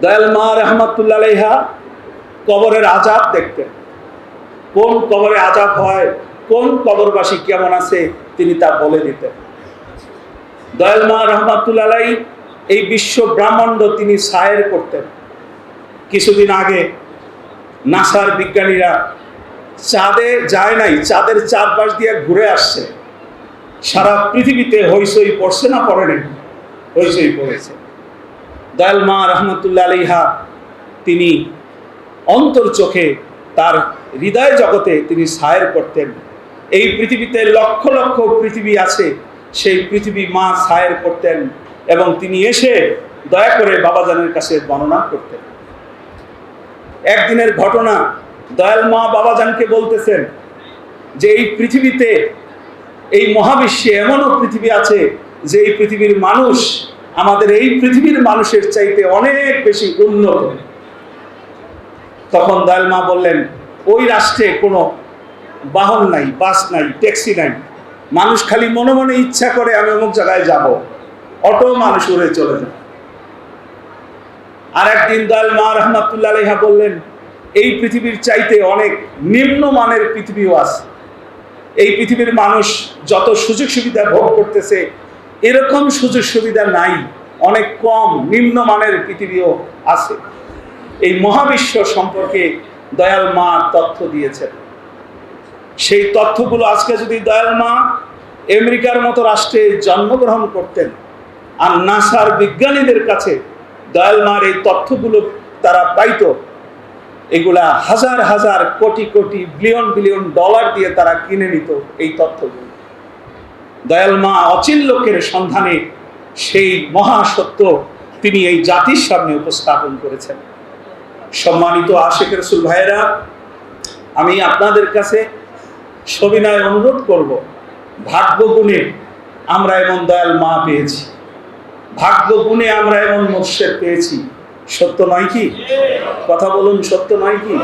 দয়াল মা রহমাতুল্লাহ আলাইহা কবরের আযাব দেখতেন। কোন কবরে আযাব হয়, কোন কবরবাসী কেমন আছে তিনি তা বলে দিতেন। দয়াল মা রহমাতুল্লাহ আলাইহি এই বিশ্ব ব্রহ্মাণ্ড তিনি সায়ের করতেন। কিছুদিন আগে নাসার বিজ্ঞানীরা চাঁদে যায় নাই, চাঁদের চারপাশ দিয়ে ঘুরে আসছে। সারা পৃথিবীতে হইচই পড়ছে না পড়ে নাই? হইচই পড়েছে। দয়াল মা রহমতুল্লাহ আলাইহা তিনি অন্তর চোখে তার হৃদয় জগতে তিনি সায়ের করতেন। এই পৃথিবীতে লক্ষ লক্ষ পৃথিবী আছে, সেই পৃথিবী মা সায়ের করতেন এবং তিনি এসে দয়া করে বাবাজানের কাছে বর্ণনা করতেন। একদিনের ঘটনা, দয়াল মা বাবাজানকে বলতেছেন যে এই পৃথিবীতে, এই মহাবিশ্বে এমনও পৃথিবী আছে যে এই পৃথিবীর মানুষ আমাদের এই পৃথিবীর মানুষের চাইতে অনেক বেশি উন্নত। তখন দয়াল মা বললেন, ওই রাষ্ট্রে কোনো বাহন নাই, বাস নাই, ট্যাক্সি নাই, মানুষ খালি মনে মনে ইচ্ছা করে আমি অমুক জায়গায় যাব, অটো মানুষ উড়ে চলে যায়। আর একদিন দয়াল মা রহমাতুল্লাহ আলাইহা বললেন, এই পৃথিবীর চাইতে অনেক নিম্নমানের পৃথিবীও আছে। এই পৃথিবীর মানুষ যত সুযোগ সুবিধা ভোগ করতেছে এরকম সুযোগ সুবিধা নাই, অনেক কম নিম্নমানের পৃথিবীও আছে। এই মহাবিশ্ব সম্পর্কে দয়াল মা তথ্য দিয়েছেন। সেই তথ্যগুলো আজকে যদি দয়াল মা আমেরিকার মতো রাষ্ট্রে জন্মগ্রহণ করতেন আর নাসার বিজ্ঞানীদের কাছে দয়াল মার এই তথ্যগুলো তারা পাইত, এগুলা হাজার হাজার crore crore billion billion dollar দিয়ে তারা কিনে নিত এই তথ্যগুলো। দয়াল মা অচিন লোকের সন্ধানে সেই মহাসত্য তিনি এই জাতির সামনে উপস্থাপন করেছেন। সম্মানিত আশিক রাসূল ভাইয়েরা, আমি আপনাদের কাছে সবিনয় অনুরোধ করব, ভাগ্য গুণে আমরা এমন দয়াল মা পেয়েছি, ভাগ্য গুণে আমরা এমন মুর্শিদ পেয়েছি। সত্য নয় কি? কথা বলুন, সত্য নয় কি?